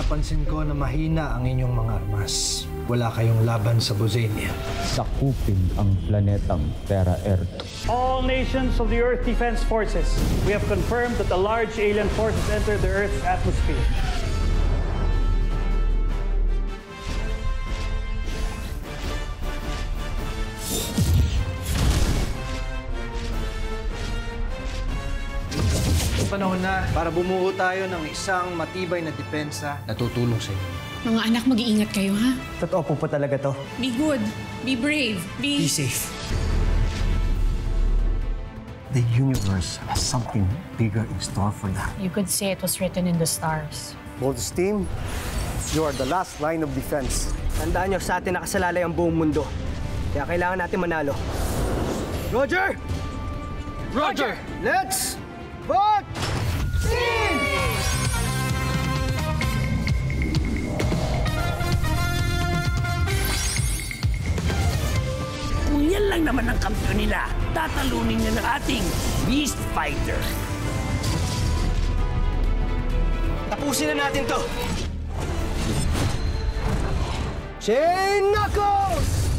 Napansin ko na mahina ang inyong mga armas. Wala kayong laban sa Bosenia. Sakupin ang planetang Terra Earth. All nations of the Earth Defense Forces, we have confirmed that a large alien force has entered the Earth's atmosphere. Panahon na para bumuo tayo ng isang matibay na depensa na tutulong sa inyo. Mga anak, mag-iingat kayo, ha? Totoo po talaga to. Be good. Be brave. Be safe. The universe has something bigger in store for them. You could say it was written in the stars. Bold's team, you are the last line of defense. Tandaan nyo, sa atin nakasalalay ang buong mundo. Kaya kailangan natin manalo. Roger! Roger! Let's vote! Kung yan lang naman ang kampiyon nila, tatalunin niya ng ating Beast Fighter. Tapusin na natin to! Chain Knuckles!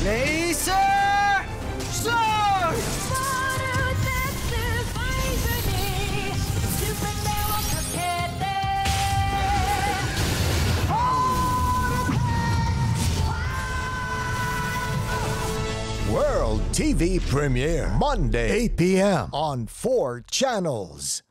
Laser Sword! World TV premiere Monday 8 p.m. on 4 channels.